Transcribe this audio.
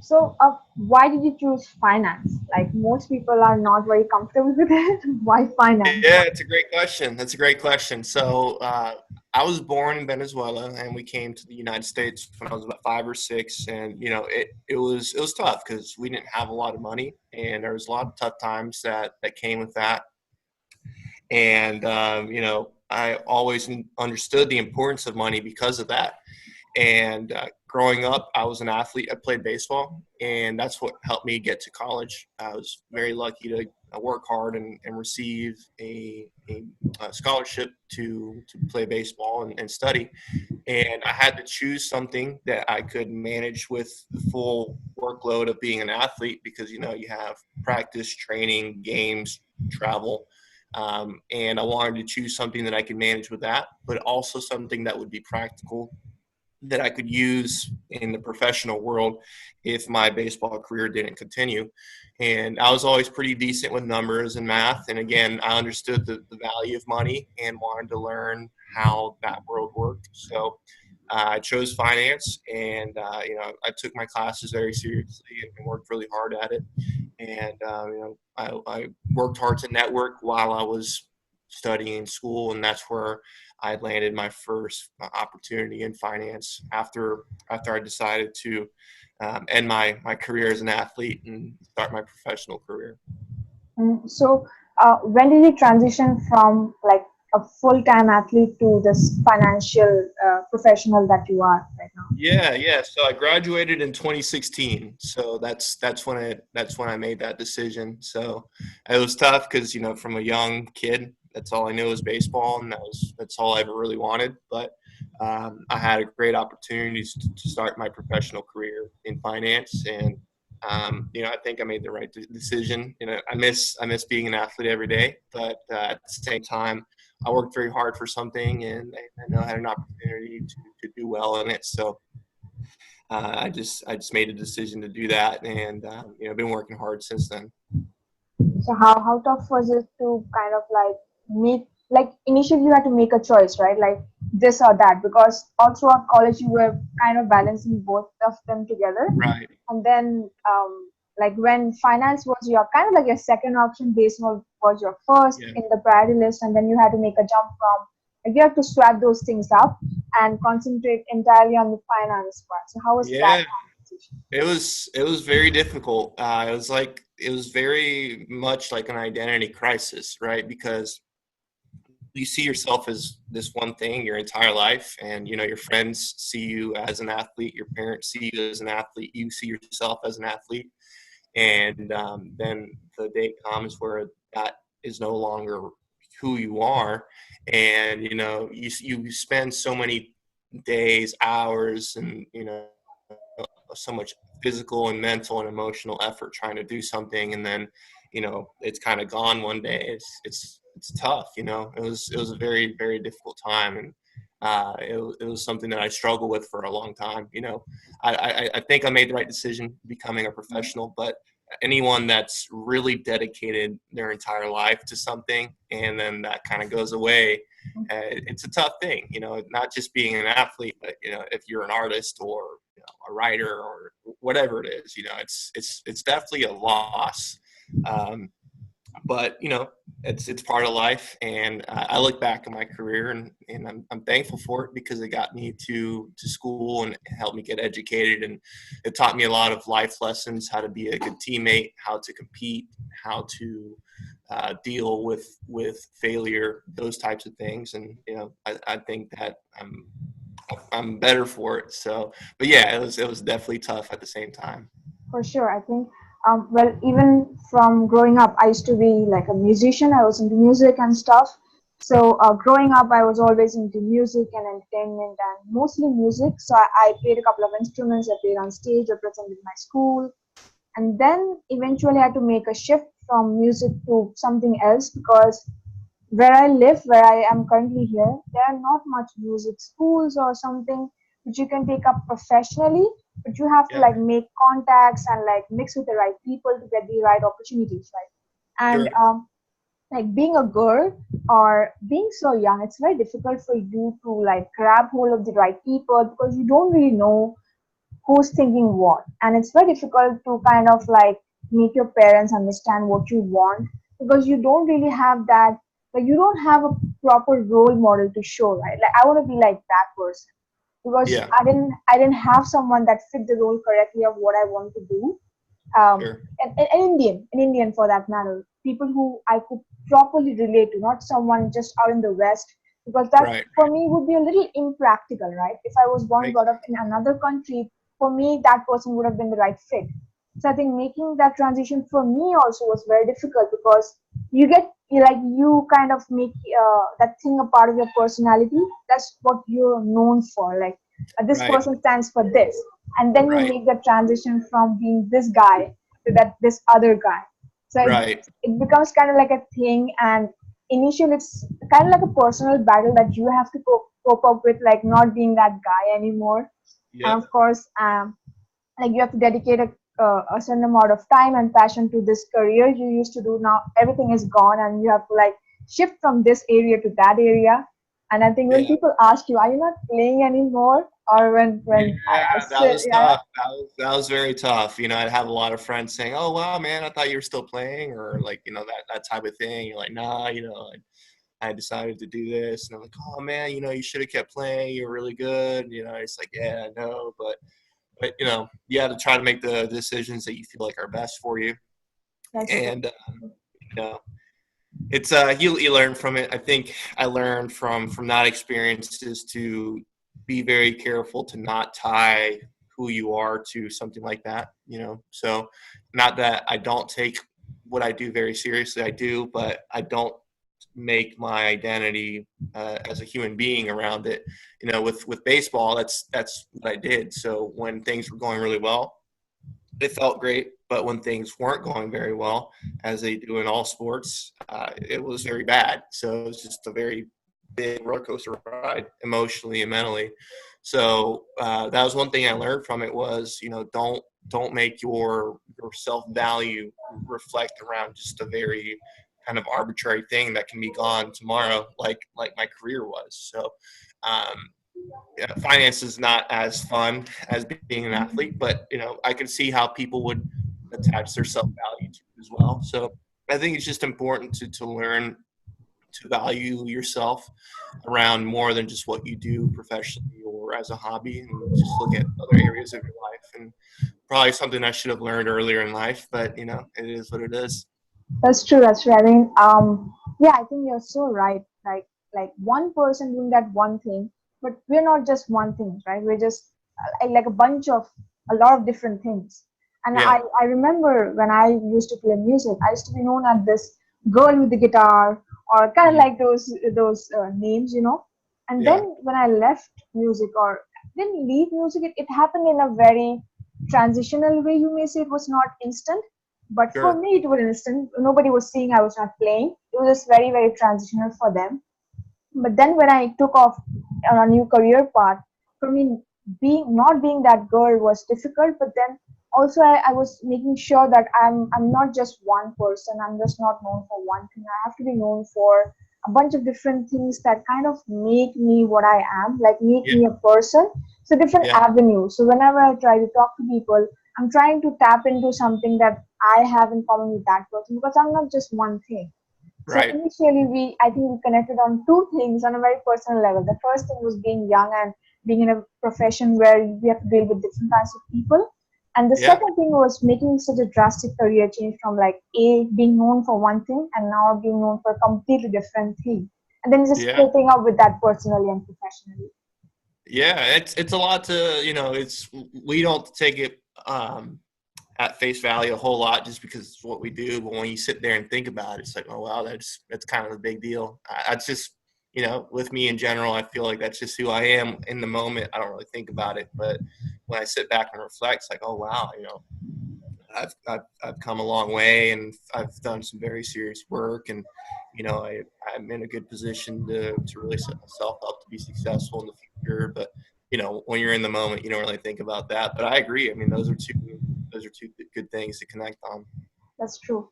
So, why did you choose finance? Like most people are not very comfortable with it. Why finance? Yeah, it's a great question. That's a great question. So, I was born in Venezuela, and we came to the United States when I was about 5 or 6. And it was tough because we didn't have a lot of money, and there was a lot of tough times that came with that. And I always understood the importance of money because of that. And growing up, I was an athlete. I played baseball, and that's what helped me get to college. I was very lucky to work hard and receive a scholarship to play baseball and study. And I had to choose something that I could manage with the full workload of being an athlete because, you have practice, training, games, travel. And I wanted to choose something that I could manage with that, but also something that would be practical that I could use in the professional world if my baseball career didn't continue. And I was always pretty decent with numbers and math. And again, I understood the value of money and wanted to learn how that world worked. So I chose finance, and I took my classes very seriously and worked really hard at it. And I worked hard to network while I was studying school, and that's where I landed my first opportunity in finance after I decided to end my career as an athlete and start my professional career. So, when did you transition from like a full-time athlete to this financial professional that you are right now? Yeah, yeah. So I graduated in 2016. So that's when I made that decision. So it was tough because from a young kid, that's all I knew was baseball, and that's all I ever really wanted. But I had a great opportunity to start my professional career in finance, and I think I made the right decision. I miss being an athlete every day, but at the same time, I worked very hard for something, and I know I had an opportunity to do well in it. So I just made a decision to do that, and I've been working hard since then. So, how tough was it to kind of like make like initially you had to make a choice, right? Like this or that, because all throughout college you were kind of balancing both of them together, Right. and then like when finance was your kind of like your second option, baseball was your first Yeah. in the priority list, and then you had to make a jump from like you have to swap those things up and concentrate entirely on the finance part. So how was that Yeah. transition? It was very difficult. It was very much like an identity crisis, right? Because you see yourself as this one thing your entire life, and your friends see you as an athlete, your parents see you as an athlete, you see yourself as an athlete, and then the day comes where that is no longer who you are, and you spend so many days, hours, and so much physical and mental and emotional effort trying to do something, and then it's kind of gone one day. It's tough. It was a very, very difficult time, and it was something that I struggled with for a long time. I think I made the right decision becoming a professional, but anyone that's really dedicated their entire life to something and then that kind of goes away, it's a tough thing. Not just being an athlete, but if you're an artist or a writer or whatever it is, it's definitely a loss. Um, but it's part of life, and I look back at my career, and I'm thankful for it because it got me to school and helped me get educated, and it taught me a lot of life lessons: how to be a good teammate, how to compete, how to deal with failure, those types of things. And I think that I'm better for it. So, but yeah, it was definitely tough at the same time. For sure, I think. Well, even from growing up, I used to be like a musician. I was into music and stuff. So growing up, I was always into music and entertainment and mostly music. So I played a couple of instruments. I played on stage, represented my school, and then eventually I had to make a shift from music to something else because where I live, where I am currently here, there are not much music schools or something which you can take up professionally, but you have to Yeah, like make contacts and like mix with the right people to get the right opportunities, right? And sure. like being a girl or being so young, it's very difficult for you to like grab hold of the right people because you don't really know who's thinking what, and it's very difficult to kind of like make your parents understand what you want, because you don't really have that, like you don't have a proper role model to show, right? Like I want to be like that person, because Yeah. I didn't have someone that fit the role correctly of what I want to do. Sure. An Indian for that matter, people who I could properly relate to, not someone just out in the West, because that Right. for me would be a little impractical, right? If I was born and Right. brought up in another country, for me that person would have been the right fit. So I think making that transition for me also was very difficult, because you kind of make that thing a part of your personality. That's what you're known for. Like this Right. person stands for this, and then you Right. make the transition from being this guy to that this other guy. So Right. it becomes kind of like a thing, and initially it's kind of like a personal battle that you have to cope up with, like not being that guy anymore. And Yep. of course, like you have to dedicate a certain amount of time and passion to this career you used to do. Now everything is gone, and you have to like shift from this area to that area. And I think when Yeah. people ask you, are you not playing anymore, or Yeah, when I that said, was yeah, tough. That was very tough. I'd have a lot of friends saying, "Oh wow, man, I thought you were still playing," or like that type of thing. You're like, "Nah, I decided to do this," and I'm like, "Oh man, you should have kept playing. You're really good." It's like, yeah, I know, but you got to try to make the decisions that you feel like are best for you, that's true. and you know, it's you learn from it. I think I learned from that experiences to be very careful to not tie who you are to something like that. So not that I don't take what I do very seriously. I do, but I don't make my identity as a human being around it. With baseball, that's what I did. So when things were going really well, it felt great. But when things weren't going very well, as they do in all sports, it was very bad. So it was just a very big roller coaster ride, emotionally and mentally. So that was one thing I learned from it was, don't make your self value reflect around just a very kind of arbitrary thing that can be gone tomorrow, like my career was. So um, yeah, finance is not as fun as being an athlete, but I can see how people would attach their self value to it as well. So I think it's just important to learn to value yourself around more than just what you do professionally or as a hobby, and just look at other areas of your life. And probably something I should have learned earlier in life, but it is what it is. That's true. That's true. I mean, yeah, I think you're so right. Like one person doing that one thing, but we're not just one thing, right? We're just like a bunch of a lot of different things. And Yeah, I remember when I used to play music, I used to be known as this girl with the guitar, or kind of mhm, like those names, you know. And then yeah, when I left music, or didn't leave music, it happened in a very transitional way. You may say it was not instant, but for sure, me, it was instant. Nobody was seeing I was not playing. It was just very, very transitional for them. But then when I took off on a new career path, for me, being that girl was difficult. But then also I was making sure that I'm not just one person. I'm just not known for one thing. I have to be known for a bunch of different things that kind of make me what I am, like make yeah, me a person. So different yeah, avenues. So whenever I try to talk to people, I'm trying to tap into something that I have in common with that person, because I'm not just one thing. So right, initially, I think we connected on two things on a very personal level. The first thing was being young and being in a profession where we have to deal with different kinds of people. And the yeah, second thing was making such a drastic career change from like being known for one thing and now being known for a completely different thing. And then just yeah. coping up with that personally and professionally. Yeah, it's a lot to it's we don't take it at face value a whole lot just because it's what we do. But when you sit there and think about it, it's like, oh wow, that's kind of a big deal. That's just with me in general, I feel like that's just who I am in the moment. I don't really think about it, but when I sit back and reflect, it's like, oh wow, I've come a long way, and I've done some very serious work, and I'm in a good position to really set myself up to be successful in the future. But when you're in the moment, you don't really think about that. But I agree. I mean, those are two good things to connect on. That's true.